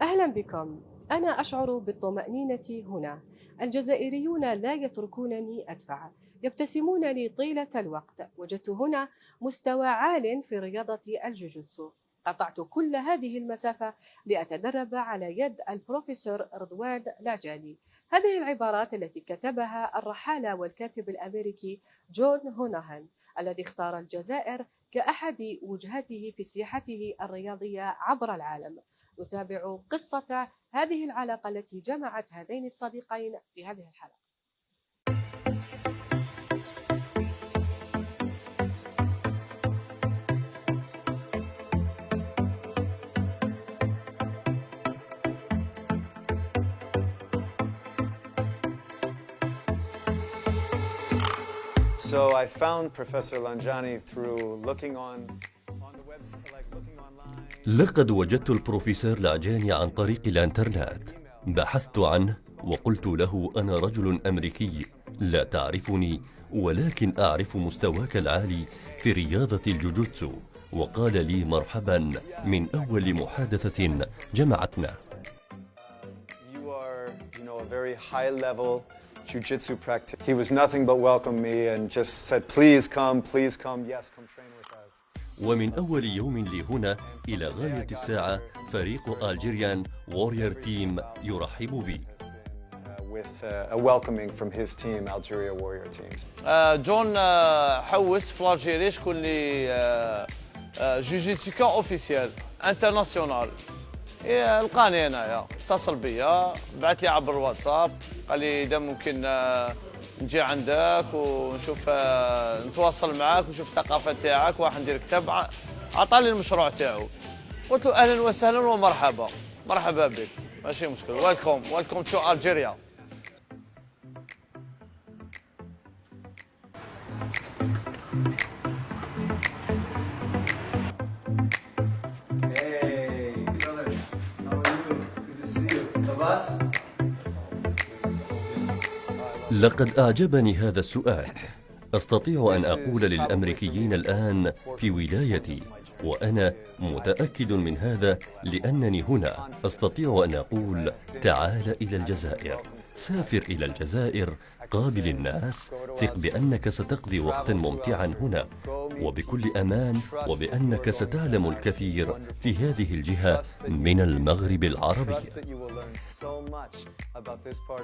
أهلا بكم. أنا أشعر بالطمأنينة هنا. الجزائريون لا يتركونني أدفع، يبتسمون لي طيلة الوقت. وجدت هنا مستوى عال في رياضة الجوجوتسو. قطعت كل هذه المسافة لأتدرب على يد البروفيسور رضوان العجالي. هذه العبارات التي كتبها الرحالة والكاتب الأمريكي جون هوناهان، الذي اختار الجزائر كأحد وجهاته في سياحته الرياضية عبر العالم. نتابع قصة هذه العلاقة التي جمعت هذين الصديقين في هذه الحلقة. So I found Professor Lanjani through looking on the website, like looking online. لقد وجدت البروفيسور لعجاني عن طريق الانترنت. بحثت عنه وقلت له: أنا رجل أمريكي، لا تعرفني، ولكن أعرف مستواك العالي في رياضة الجوجوتسو. وقال لي مرحبا من أول محادثة جمعتنا. You are, a very high level jiu-jitsu practitioner. He was nothing but welcomed me and just said, please come, yes, come train with us. ومن أول يوم لي هنا إلى غاية الساعة فريق ألجيريان وورير تيم يرحب بي. With a welcoming from his team, Algeria Warrior Teams. جون حوس في الجيري شكون اللي جوجيتسوكا اوفيسيال انترناسيونال. لقاني هنايا، اتصل بيا، بعث لي عبر الواتساب، قال لي اذا ممكن نجي عندك ونشوف نتواصل معاك ونشوف الثقافه تاعك، واحد ندير كتاب. عطاني المشروع تاعو، قلت له اهلا وسهلا ومرحبا، مرحبا بك، ماشي مشكل. ويلكم تو الجيريا. لقد أعجبني هذا السؤال. أستطيع أن أقول للأمريكيين الآن في ولايتي، وأنا متأكد من هذا لأنني هنا. أستطيع أن أقول: تعال إلى الجزائر، سافر إلى الجزائر، قابل الناس، ثق بأنك ستقضي وقتا ممتعا هنا وبكل أمان، وبأنك ستعلم الكثير في هذه الجهة من المغرب العربي.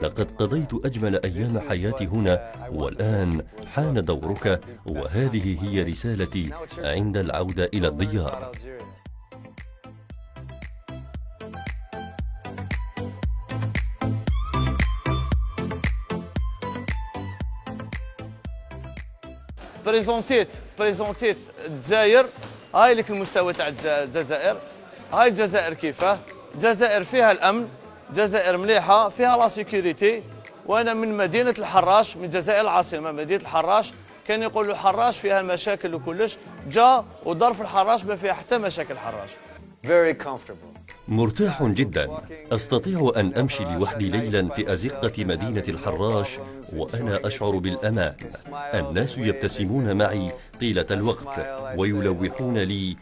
لقد قضيت أجمل أيام حياتي هنا، والآن حان دورك، وهذه هي رسالتي عند العودة إلى الديار. بريزونتيت الجزائر. هاي لك المستوى تاع الجزائر. هاي الجزائر كيفاه؟ الجزائر فيها الامن، الجزائر مليحه، فيها لا سيكوريتي. وانا من مدينه الحراش، من الجزائر العاصمه مدينه الحراش. كان يقولوا الحراش فيها المشاكل وكلش، جا ودار في الحراش ما فيها حتى مشاكل الحراش. Very comfortable. مرتاح جدا. أستطيع أن أمشي لوحدي ليلا في أزقة مدينة الحراش وأنا أشعر بالأمان. الناس يبتسمون معي طيلة الوقت ويلوحون لي.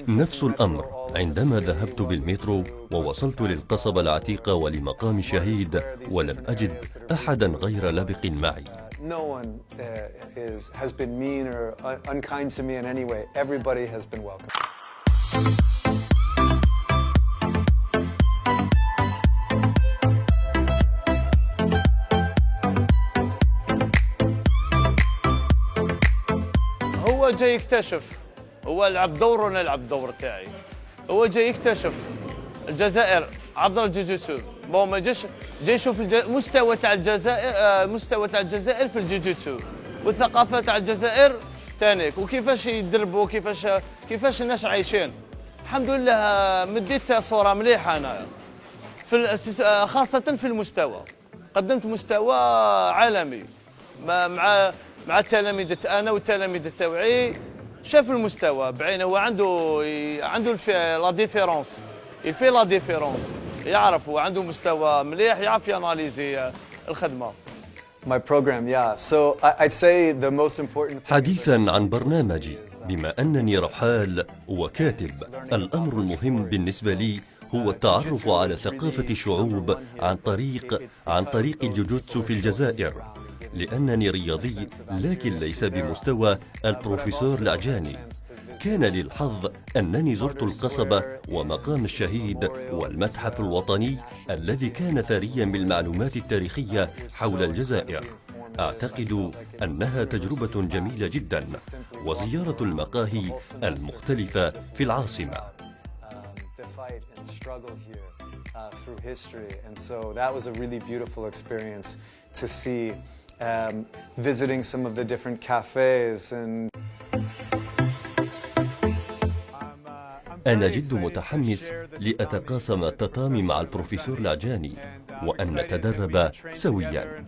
نفس الأمر عندما ذهبت بالمترو ووصلت للقصبة العتيقة ولمقام الشهيد، ولم أجد أحدا غير لبق معي. No one has been mean or unkind to me in any way. Everybody has been welcome. هو جاي يكتشف، هو لعب دور وانا نلعب الدور تاعي. هو جاي يكتشف الجزائر عبر الجوجوتسو. بون ما جاي يشوف المستوى تاع الجزائر، مستوى تاع الجزائر في الجوجوتسو، والثقافه تاع الجزائر تانيك، وكيفاش يدربوا، كيفاش الناس عايشين. الحمد لله مديت صوره مليحه انا في خاصه في المستوى. قدمت مستوى عالمي مع التلاميذ. انا والتلاميذ تاوعي شاف المستوى بعينه. هو عنده لا ديفيرونس، يفي لا ديفيرونس، يعرف. هو عنده مستوى مليح، يعرف ياناليزي الخدمه. My program, yeah. So I'd say the most important. حديثا عن برنامجي، بما أنني رحال وكاتب، الأمر المهم بالنسبة لي هو التعرف على ثقافة الشعوب عن طريق الجوجوتسو في الجزائر، لأنني رياضي لكن ليس بمستوى البروفيسور العجاني. كان لي الحظ أنني زرت القصبة ومقام الشهيد والمتحف الوطني الذي كان ثريا بالمعلومات التاريخية حول الجزائر. أعتقد أنها تجربة جميلة جدا، وزيارة المقاهي المختلفة في العاصمة. Visiting some of the different cafes and أنا جد متحمس لأتقاسم التطامي مع البروفيسور العجاني وأن نتدرب سويا.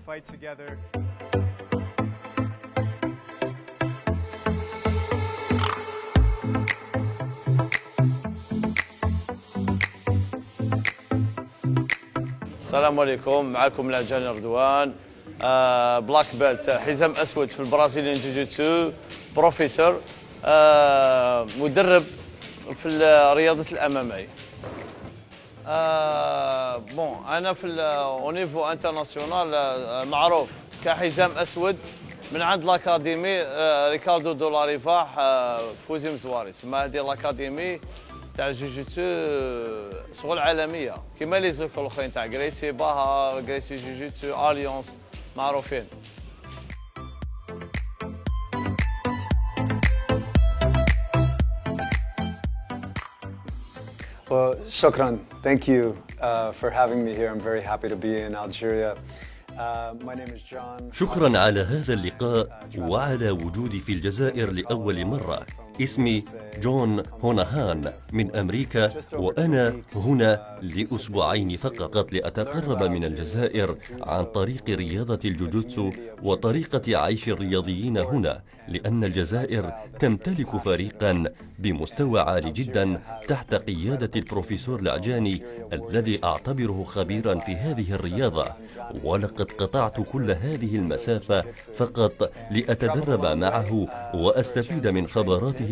السلام عليكم، معكم العجاني رضوان، بلاك بيلت، حزام أسود في البرازيليان جوجوتسو، بروفيسور، مدرب في رياضة الأمامية. بون أنا في أونيفو انترناسيونال معروف كحزام أسود من عند الأكاديمي ريكاردو دولاريفاح في وزيم زواري. تسمى هذه الأكاديمي تاع الجوجوتسو شغل عالمية كيما لي زوكول الأخرين تاع غريسي باها، غريسي جوجوتسو، أليونس معروفين. Well, shukran. Thank you for having me here. I'm very happy to be in Algeria. My name is John. شكرا على هذا اللقاء وعلى وجودي في الجزائر لأول مرة. اسمي جون هوناهان من أمريكا، وأنا هنا لأسبوعين فقط لأتقرب من الجزائر عن طريق رياضة الجوجوتسو وطريقة عيش الرياضيين هنا، لأن الجزائر تمتلك فريقا بمستوى عالي جدا تحت قيادة البروفيسور العجاني الذي أعتبره خبيرا في هذه الرياضة، ولقد قطعت كل هذه المسافة فقط لأتدرب معه وأستفيد من خبراته.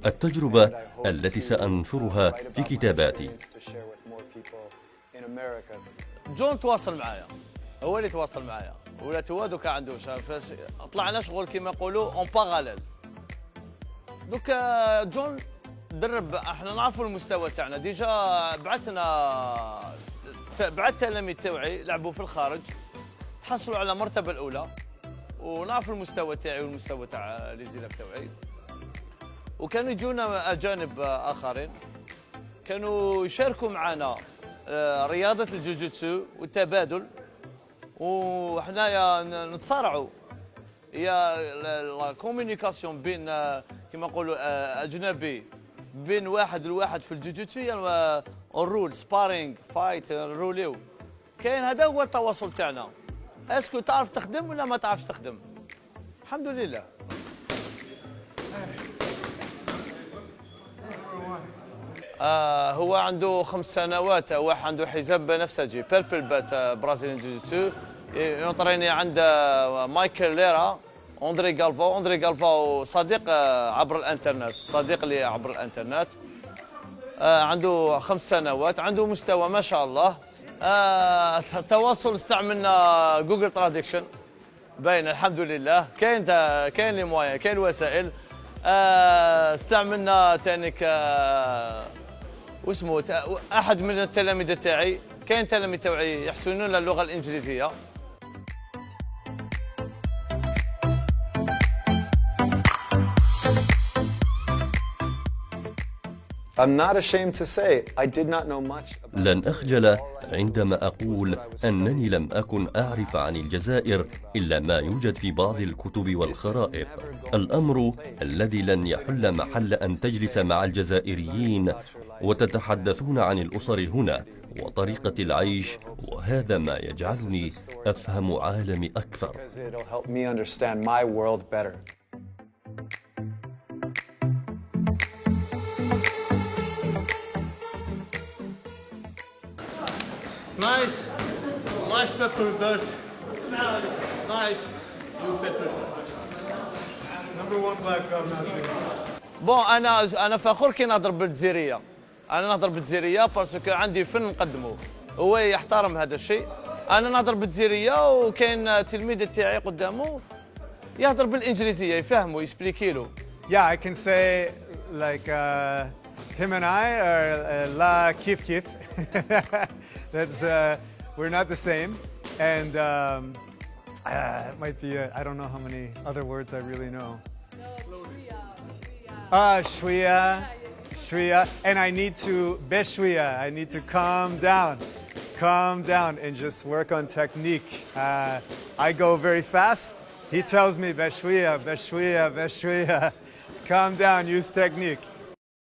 التجربة التي سأنشرها في كتاباتي. جون تواصل معايا، هو اللي تواصل معايا، ولا توادو كان عنده طلعنا شغل كيما يقولوا اون باراليل. دوك جون درب، احنا نعرفوا المستوى تاعنا ديجا، بعث تلاميذ توعي لعبوا في الخارج تحصلوا على المرتبه الاولى، ونعرف المستوى تاعي والمستوى تاع لي زيلاف توعي. وكانوا يجونا اجانب اخرين كانوا يشاركوا معنا رياضه الجوجوتسو والتبادل، وحنايا نتصارعوا. هي لا كومونيكاسيون بين كما نقولوا اجنبي بين واحد لواحد في الجوجوتسو، هي الرول سبارينغ فايت نروليو. كاين هذا هو التواصل تاعنا، اسكو تعرف تخدم ولا ما تعرفش تخدم. الحمد لله. هو عنده 5 سنوات، واحد عنده حزام بنفسجي بيربل بات برازيليان جوجوتسو، ينطريني عند مايكل ليرا، أندري غالفاو صديق عبر الانترنت، صديق لي عبر الانترنت. عنده 5 سنوات، عنده مستوى ما شاء الله. التواصل استعملنا جوجل تراديكشن باين الحمد لله. كاين لي موايا، كاين وسائل. استعملنا تانيك واسمه احد من التلاميذ تاعي، كاين تلاميذ تاعي يحسنون اللغه الانجليزيه. I'm not ashamed to say I did not know much about. لن أخجل عندما أقول أنني لم أكن أعرف عن الجزائر إلا ما يوجد في بعض الكتب والخرائط. الأمر الذي لن يحل محل أن تجلس مع الجزائريين وتتحدثون عن الأسر هنا وطريقة العيش، وهذا ما يجعلني أفهم عالمي أكثر. Nice pepper bird. Nice. You pepper. Number 1 black belt now. بون انا فخور كي نهضر بالجزائريه، انا نهضر بالجزائريه باسكو عندي فن نقدمه، هو يحترم هذا الشيء. انا نهضر بالجزائريه وكاين تلميذ تاعي قدامه يهضر بالانجليزيه يفهمه يسبليكي له. Yeah, I can say like him and I are la kif kif. That's we're not the same, and it might be I don't know how many other words I really know. Shwiya, shwiya, and I need to beshwiya. I need to calm down, and just work on technique. I go very fast. He tells me beshwiya, beshwiya, beshwiya. Calm down, use technique.